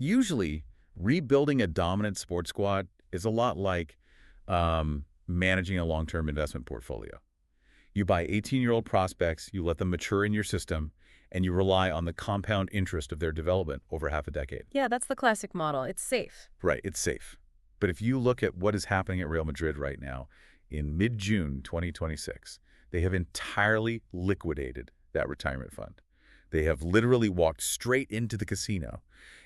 Usually, rebuilding a dominant sports squad is a lot like managing a long-term investment portfolio. You buy 18-year-old prospects, you let them mature in your system, and you rely on the compound interest of their development over half a decade. Yeah, that's the classic model. It's safe. Right, it's safe. But if you look at what is happening at Real Madrid right now, in mid-June 2026, they have entirely liquidated that retirement fund. They have literally walked straight into the casino,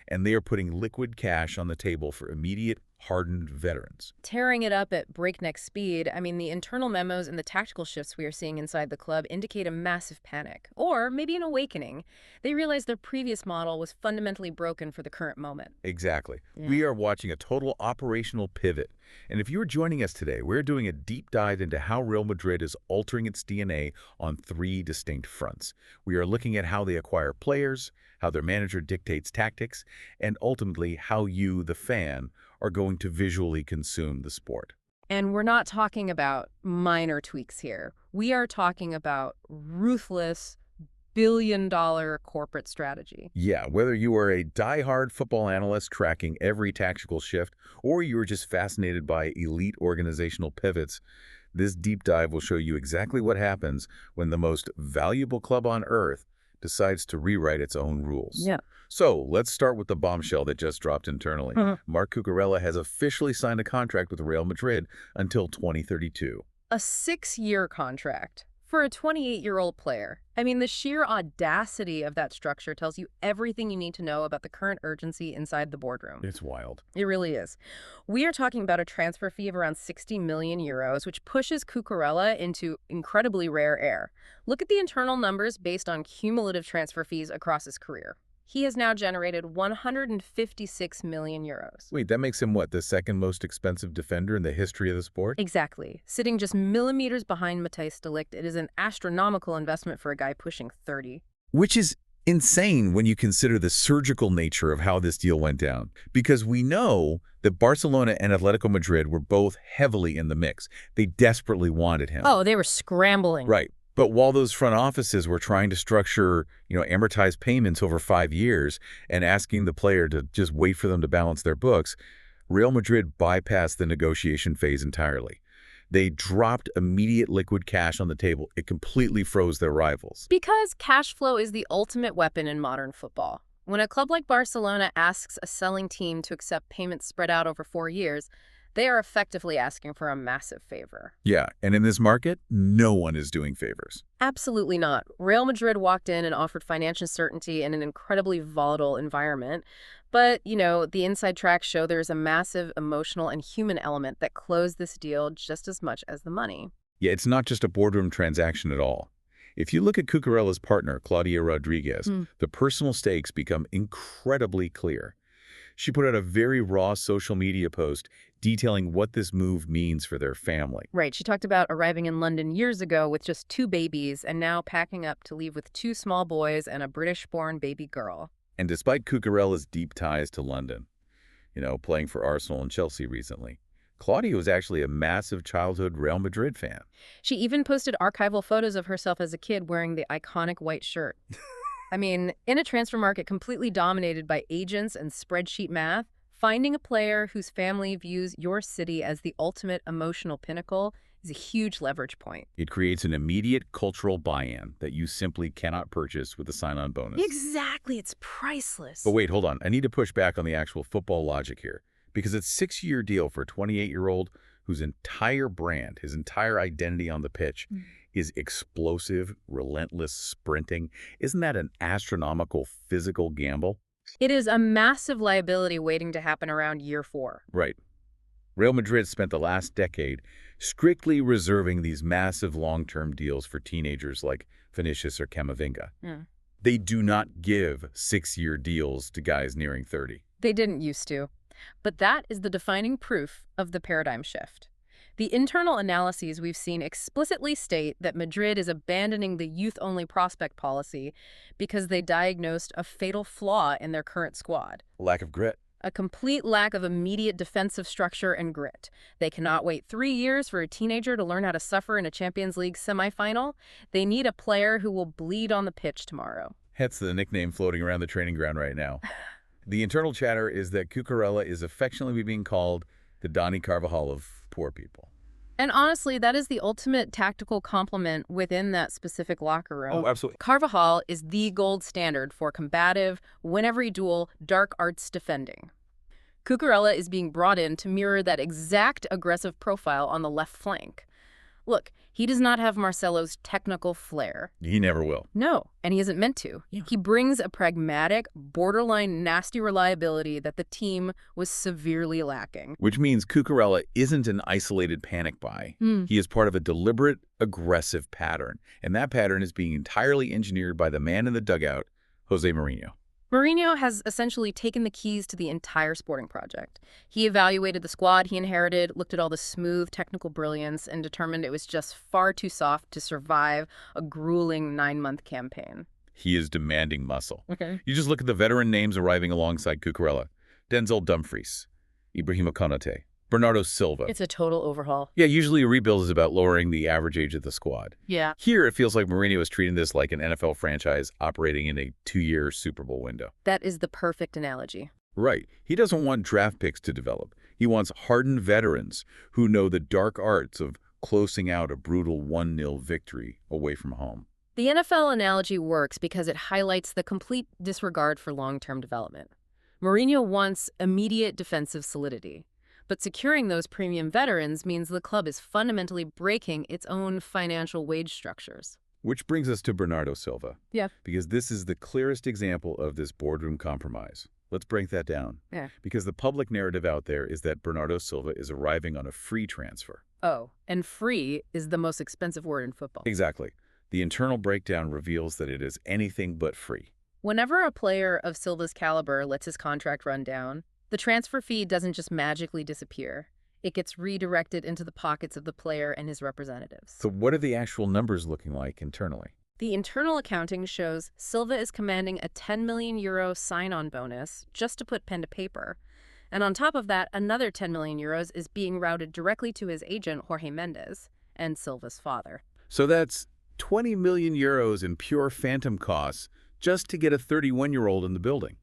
and they are putting liquid cash on the table for immediate, hardened veterans. Tearing it up at breakneck speed, I mean, the internal memos and the tactical shifts we are seeing inside the club indicate a massive panic, or maybe an awakening. They realize their previous model was fundamentally broken for the current moment. Exactly. Yeah. We are watching a total operational pivot. And if you're joining us today, we're doing a deep dive into how Real Madrid is altering its DNA on 3 distinct fronts. We are looking at how they acquire players, how their manager dictates tactics, and ultimately how you, the fan, are going to visually consume the sport. And we're not talking about minor tweaks here. We are talking about ruthless, billion-dollar corporate strategy. Yeah, whether you are a die-hard football analyst tracking every tactical shift, or you're just fascinated by elite organizational pivots, this deep dive will show you exactly what happens when the most valuable club on earth decides to rewrite its own rules. Yeah. So let's start with the bombshell that just dropped internally. MARC Cucurella has officially signed a contract with Real Madrid until 2032. A 6-year contract for a 28-year-old player. I mean, the sheer audacity of that structure tells you everything you need to know about the current urgency inside the boardroom. It's wild. It really is. We are talking about a transfer fee of around 60 million euros, which pushes Cucurella into incredibly rare air. Look at the internal numbers based on cumulative transfer fees across his career. He has now generated 156 million euros. Wait, that makes him what, the second most expensive defender in the history of the sport? Exactly. Sitting just millimeters behind Matthijs de Ligt, it is an astronomical investment for a guy pushing 30. Which is insane when you consider the surgical nature of how this deal went down. Because we know that Barcelona and Atletico Madrid were both heavily in the mix. They desperately wanted him. Oh, they were scrambling. Right. But while those front offices were trying to structure, amortized payments over 5 years and asking the player to just wait for them to balance their books, Real Madrid bypassed the negotiation phase entirely. They dropped immediate liquid cash on the table. It completely froze their rivals. Because cash flow is the ultimate weapon in modern football. When a club like Barcelona asks a selling team to accept payments spread out over 4 years, they are effectively asking for a massive favor. Yeah, and in this market, no one is doing favors. Absolutely not. Real Madrid walked in and offered financial certainty in an incredibly volatile environment. But, the inside tracks show there's a massive emotional and human element that closed this deal just as much as the money. Yeah, it's not just a boardroom transaction at all. If you look at Cucurella's partner, Claudia Rodriguez, the personal stakes become incredibly clear. She put out a very raw social media post detailing what this move means for their family. Right. She talked about arriving in London years ago with just 2 babies and now packing up to leave with 2 small boys and a British-born baby girl. And despite Cucurella's deep ties to London, playing for Arsenal and Chelsea recently, Claudia was actually a massive childhood Real Madrid fan. She even posted archival photos of herself as a kid wearing the iconic white shirt. I mean, in a transfer market completely dominated by agents and spreadsheet math, finding a player whose family views your city as the ultimate emotional pinnacle is a huge leverage point. It creates an immediate cultural buy-in that you simply cannot purchase with a sign-on bonus. Exactly. It's priceless. But wait, hold on. I need to push back on the actual football logic here, because it's a 6-year deal for a 28-year-old whose entire brand, his entire identity on the pitch, is explosive, relentless sprinting. Isn't that an astronomical physical gamble? It is a massive liability waiting to happen around year 4. Right. Real Madrid spent the last decade strictly reserving these massive long-term deals for teenagers like Vinicius or Camavinga. They do not give 6-year deals to guys nearing 30. They didn't used to. But that is the defining proof of the paradigm shift. The internal analyses we've seen explicitly state that Madrid is abandoning the youth-only prospect policy because they diagnosed a fatal flaw in their current squad. Lack of grit. A complete lack of immediate defensive structure and grit. They cannot wait 3 years for a teenager to learn how to suffer in a Champions League semifinal. They need a player who will bleed on the pitch tomorrow. Hence the nickname floating around the training ground right now. The internal chatter is that Cucurella is affectionately being called the Donny Carvajal of poor people. And honestly, that is the ultimate tactical compliment within that specific locker room. Oh, absolutely. Carvajal is the gold standard for combative, win every duel, dark arts defending. Cucurella is being brought in to mirror that exact aggressive profile on the left flank. Look, he does not have Marcelo's technical flair. He never will. No, and he isn't meant to. Yeah. He brings a pragmatic, borderline nasty reliability that the team was severely lacking. Which means Cucurella isn't an isolated panic buy. He is part of a deliberate, aggressive pattern. And that pattern is being entirely engineered by the man in the dugout, JOSÉ Mourinho. Mourinho has essentially taken the keys to the entire sporting project. He evaluated the squad he inherited, looked at all the smooth technical brilliance, and determined it was just far too soft to survive a grueling 9-month campaign. He is demanding muscle. Okay. You just look at the veteran names arriving alongside Cucurella. Denzel Dumfries, Ibrahima Konate, Bernardo Silva. It's a total overhaul. Yeah, usually a rebuild is about lowering the average age of the squad. Yeah. Here, it feels like Mourinho is treating this like an NFL franchise operating in a 2-year Super Bowl window. That is the perfect analogy. Right. He doesn't want draft picks to develop. He wants hardened veterans who know the dark arts of closing out a brutal 1-0 victory away from home. The NFL analogy works because it highlights the complete disregard for long-term development. Mourinho wants immediate defensive solidity. But securing those premium veterans means the club is fundamentally breaking its own financial wage structures. Which brings us to Bernardo Silva. Yeah. Because this is the clearest example of this boardroom compromise. Let's break that down. Yeah. Because the public narrative out there is that Bernardo Silva is arriving on a free transfer. Oh, and free is the most expensive word in football. Exactly. The internal breakdown reveals that it is anything but free. Whenever a player of Silva's caliber lets his contract run down, the transfer fee doesn't just magically disappear. It gets redirected into the pockets of the player and his representatives. So what are the actual numbers looking like internally? The internal accounting shows Silva is commanding a €10 million sign-on bonus just to put pen to paper. And on top of that, another €10 million is being routed directly to his agent, Jorge Mendes, and Silva's father. So that's €20 million in pure phantom costs just to get a 31-year-old in the building.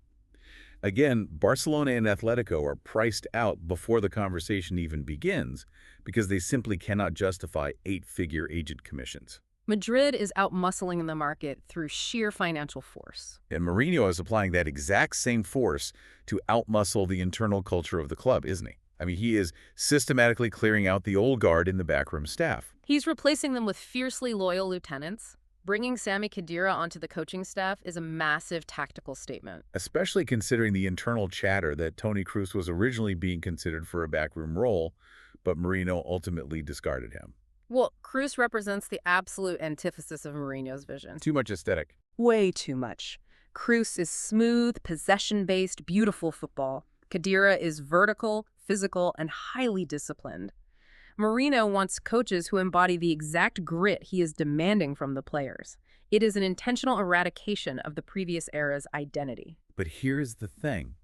Again, Barcelona and Atletico are priced out before the conversation even begins because they simply cannot justify 8-figure agent commissions. Madrid is out-muscling the market through sheer financial force. And Mourinho is applying that exact same force to out-muscle the internal culture of the club, isn't he? I mean, he is systematically clearing out the old guard in the backroom staff. He's replacing them with fiercely loyal lieutenants. Bringing Sami Khedira onto the coaching staff is a massive tactical statement. Especially considering the internal chatter that Toni Kroos was originally being considered for a backroom role, but Mourinho ultimately discarded him. Well, Kroos represents the absolute antithesis of Mourinho's vision. Too much aesthetic. Way too much. Kroos is smooth, possession-based, beautiful football. Khedira is vertical, physical, and highly disciplined. Mourinho wants coaches who embody the exact grit he is demanding from the players. It is an intentional eradication of the previous era's identity. But here's the thing.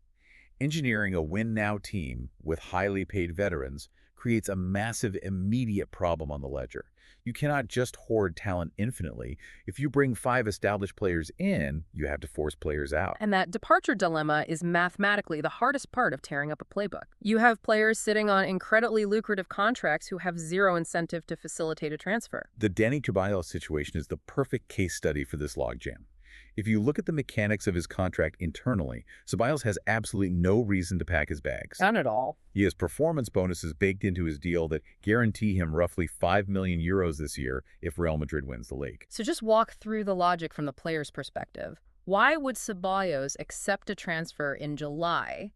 Engineering a win-now team with highly paid veterans creates a massive immediate problem on the ledger. You cannot just hoard talent infinitely. If you bring 5 established players in, you have to force players out. And that departure dilemma is mathematically the hardest part of tearing up a playbook. You have players sitting on incredibly lucrative contracts who have zero incentive to facilitate a transfer. The Dani Ceballos situation is the perfect case study for this logjam. If you look at the mechanics of his contract internally, Ceballos has absolutely no reason to pack his bags. Not at all. He has performance bonuses baked into his deal that guarantee him roughly €5 million this year if Real Madrid wins the league. So just walk through the logic from the player's perspective. Why would Ceballos accept a transfer in July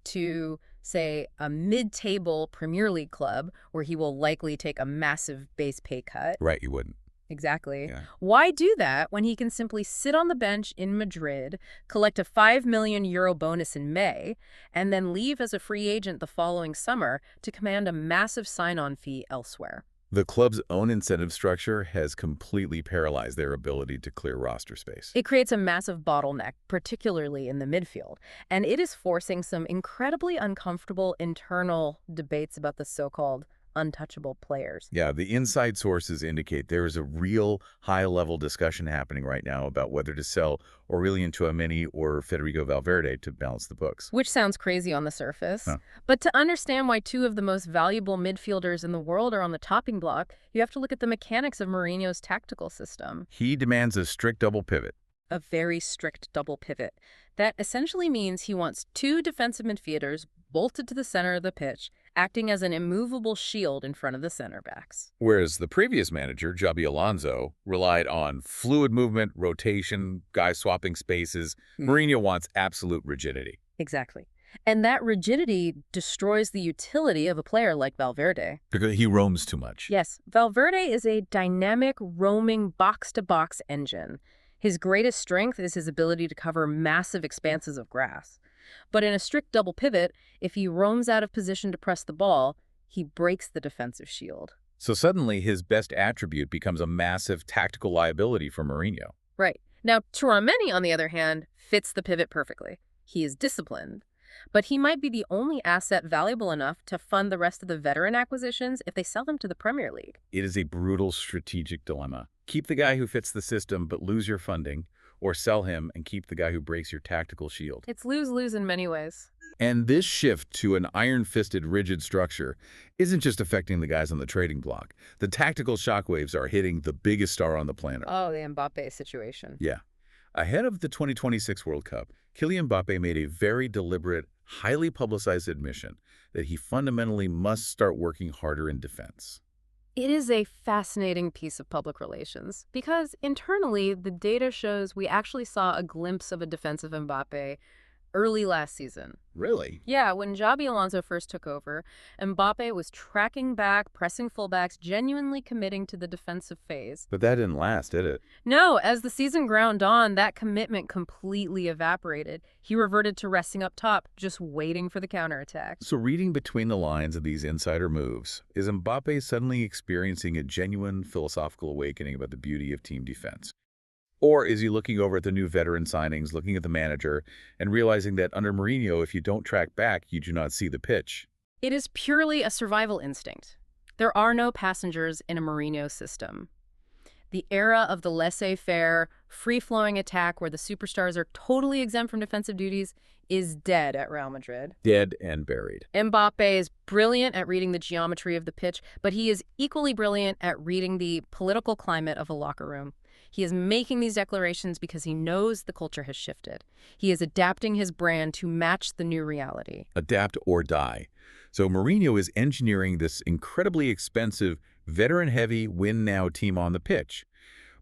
to, say, a mid-table Premier League club where he will likely take a massive base pay cut? Right, you wouldn't. Exactly. Yeah. Why do that when he can simply sit on the bench in Madrid, collect a €5 million bonus in May, and then leave as a free agent the following summer to command a massive sign-on fee elsewhere? The club's own incentive structure has completely paralyzed their ability to clear roster space. It creates a massive bottleneck, particularly in the midfield, and it is forcing some incredibly uncomfortable internal debates about the so-called untouchable players. Yeah, the inside sources indicate there is a real high-level discussion happening right now about whether to sell Aurelien Tchouameni or Federico Valverde to balance the books. Which sounds crazy on the surface. Huh. But to understand why two of the most valuable midfielders in the world are on the chopping block, you have to look at the mechanics of Mourinho's tactical system. He demands a strict double pivot. A very strict double pivot. That essentially means he wants two defensive midfielders bolted to the center of the pitch, acting as an immovable shield in front of the center backs. Whereas the previous manager, Xabi Alonso, relied on fluid movement, rotation, guys swapping spaces. Mourinho wants absolute rigidity. Exactly. And that rigidity destroys the utility of a player like Valverde. Because he roams too much. Yes, Valverde is a dynamic, roaming, box-to-box engine. His greatest strength is his ability to cover massive expanses of grass. But in a strict double pivot, if he roams out of position to press the ball, he breaks the defensive shield. So suddenly his best attribute becomes a massive tactical liability for Mourinho. Right. Now, Tchouameni, on the other hand, fits the pivot perfectly. He is disciplined. But he might be the only asset valuable enough to fund the rest of the veteran acquisitions if they sell him to the Premier League. It is a brutal strategic dilemma. Keep the guy who fits the system but lose your funding, or sell him and keep the guy who breaks your tactical shield. It's lose-lose in many ways. And this shift to an iron-fisted, rigid structure isn't just affecting the guys on the trading block. The tactical shockwaves are hitting the biggest star on the planet. Oh, the Mbappe situation. Yeah. Ahead of the 2026 World Cup, Kylian Mbappe made a very deliberate, highly publicized admission that he fundamentally must start working harder in defense. It is a fascinating piece of public relations because internally, the data shows we actually saw a glimpse of a defensive Mbappe early last season. Really? Yeah, when Xabi Alonso first took over, Mbappe was tracking back, pressing fullbacks, genuinely committing to the defensive phase. But that didn't last, did it? No, as the season ground on, that commitment completely evaporated. He reverted to resting up top, just waiting for the counterattack. So reading between the lines of these insider moves, is Mbappe suddenly experiencing a genuine philosophical awakening about the beauty of team defense? Or is he looking over at the new veteran signings, looking at the manager, and realizing that under Mourinho, if you don't track back, you do not see the pitch? It is purely a survival instinct. There are no passengers in a Mourinho system. The era of the laissez-faire, free-flowing attack where the superstars are totally exempt from defensive duties is dead at Real Madrid. Dead and buried. Mbappe is brilliant at reading the geometry of the pitch, but he is equally brilliant at reading the political climate of a locker room. He is making these declarations because he knows the culture has shifted. He is adapting his brand to match the new reality. Adapt or die. So Mourinho is engineering this incredibly expensive, veteran-heavy, win-now team on the pitch.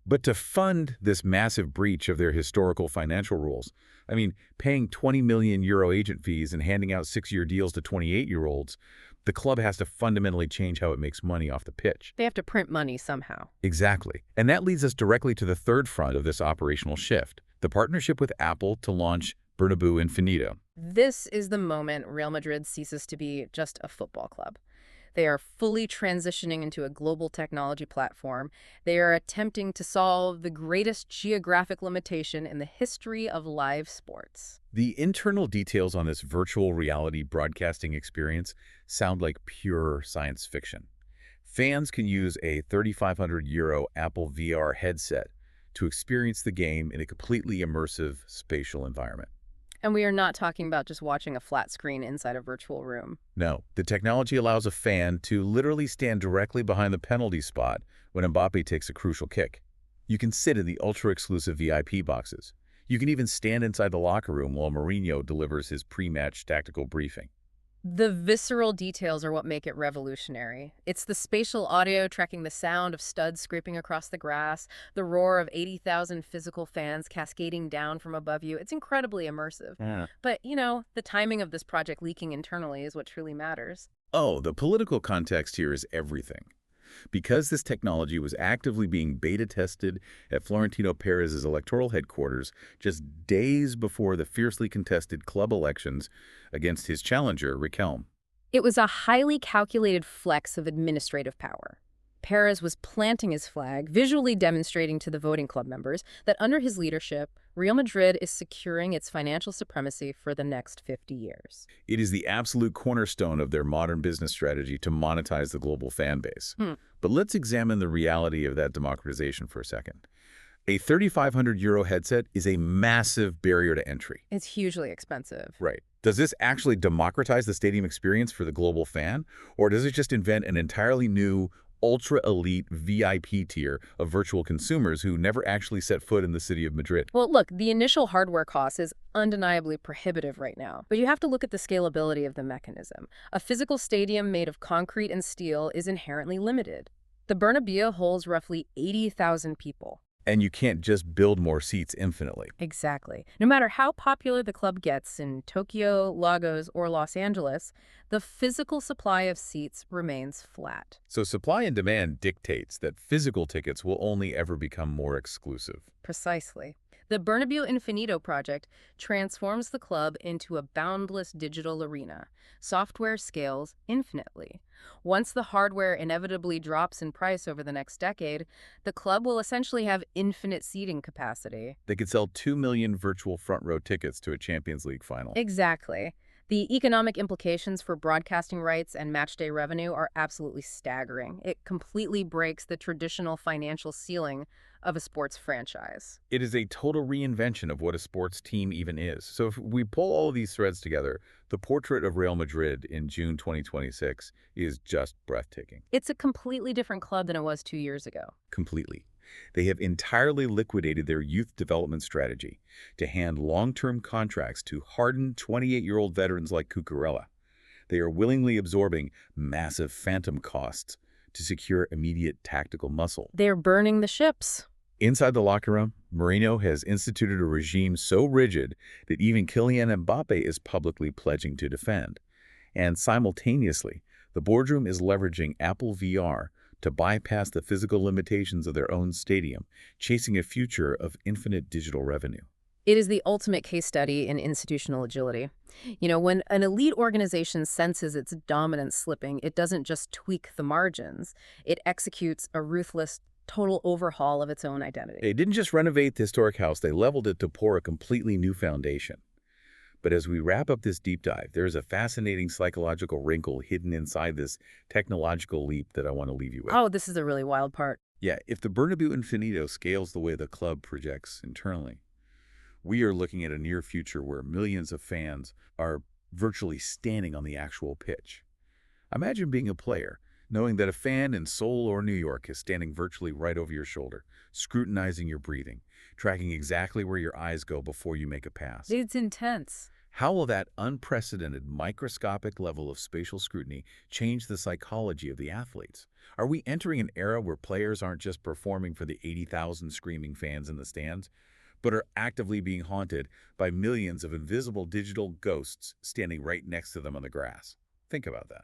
But to fund this massive breach of their historical financial rules, I mean, paying €20 million agent fees and handing out 6-year deals to 28-year-olds, the club has to fundamentally change how it makes money off the pitch. They have to print money somehow. Exactly. And that leads us directly to the third front of this operational shift, the partnership with Apple to launch Bernabeu Infinito. This is the moment Real Madrid ceases to be just a football club. They are fully transitioning into a global technology platform. They are attempting to solve the greatest geographic limitation in the history of live sports. The internal details on this virtual reality broadcasting experience sound like pure science fiction. Fans can use a €3,500 Apple VR headset to experience the game in a completely immersive spatial environment. And we are not talking about just watching a flat screen inside a virtual room. No, the technology allows a fan to literally stand directly behind the penalty spot when Mbappe takes a crucial kick. You can sit in the ultra-exclusive VIP boxes. You can even stand inside the locker room while Mourinho delivers his pre-match tactical briefing. The visceral details are what make it revolutionary. It's the spatial audio tracking the sound of studs scraping across the grass, the roar of 80,000 physical fans cascading down from above you. It's incredibly immersive. Yeah. But, you know, the timing of this project leaking internally is what truly matters. Oh, the political context here is everything. Because this technology was actively being beta tested at Florentino Perez's electoral headquarters just days before the fiercely contested club elections against his challenger, Riquelme. It was a highly calculated flex of administrative power. Perez was planting his flag, visually demonstrating to the voting club members that under his leadership, Real Madrid is securing its financial supremacy for the next 50 years. It is the absolute cornerstone of their modern business strategy to monetize the global fan base. But let's examine the reality of that democratization for a second. A €3,500 headset is a massive barrier to entry. It's hugely expensive. Right. Does this actually democratize the stadium experience for the global fan? Or does it just invent an entirely new, ultra-elite VIP tier of virtual consumers who never actually set foot in the city of Madrid? Well, look, the initial hardware cost is undeniably prohibitive right now, but you have to look at the scalability of the mechanism. A physical stadium made of concrete and steel is inherently limited. The Bernabeu holds roughly 80,000 people. And you can't just build more seats infinitely. Exactly. No matter how popular the club gets in Tokyo, Lagos, or Los Angeles, the physical supply of seats remains flat. So supply and demand dictates that physical tickets will only ever become more exclusive. Precisely. The Bernabeu Infinito project transforms the club into a boundless digital arena. Software scales infinitely. Once the hardware inevitably drops in price over the next decade, the club will essentially have infinite seating capacity. They could sell 2 million virtual front-row tickets to a Champions League final. Exactly. The economic implications for broadcasting rights and matchday revenue are absolutely staggering. It completely breaks the traditional financial ceiling of a sports franchise. It is a total reinvention of what a sports team even is. So if we pull all of these threads together, the portrait of Real Madrid in June 2026 is just breathtaking. It's a completely different club than it was 2 years ago. Completely. They have entirely liquidated their youth development strategy to hand long-term contracts to hardened 28-year-old veterans like Cucurella. They are willingly absorbing massive phantom costs to secure immediate tactical muscle. They're burning the ships. Inside the locker room, Mourinho has instituted a regime so rigid that even Kylian Mbappe is publicly pledging to defend. And simultaneously, the boardroom is leveraging Apple VR to bypass the physical limitations of their own stadium, chasing a future of infinite digital revenue. It is the ultimate case study in institutional agility. You know, when an elite organization senses its dominance slipping, it doesn't just tweak the margins. It executes a ruthless, total overhaul of its own identity. They didn't just renovate the historic house, they leveled it to pour a completely new foundation. But as we wrap up this deep dive, there's a fascinating psychological wrinkle hidden inside this technological leap that I want to leave you with. Oh, this is the really wild part. Yeah, if the Bernabeu Infinito scales the way the club projects internally, we are looking at a near future where millions of fans are virtually standing on the actual pitch. Imagine being a player, knowing that a fan in Seoul or New York is standing virtually right over your shoulder, scrutinizing your breathing, tracking exactly where your eyes go before you make a pass. It's intense. How will that unprecedented microscopic level of spatial scrutiny change the psychology of the athletes? Are we entering an era where players aren't just performing for the 80,000 screaming fans in the stands, but are actively being haunted by millions of invisible digital ghosts standing right next to them on the grass? Think about that.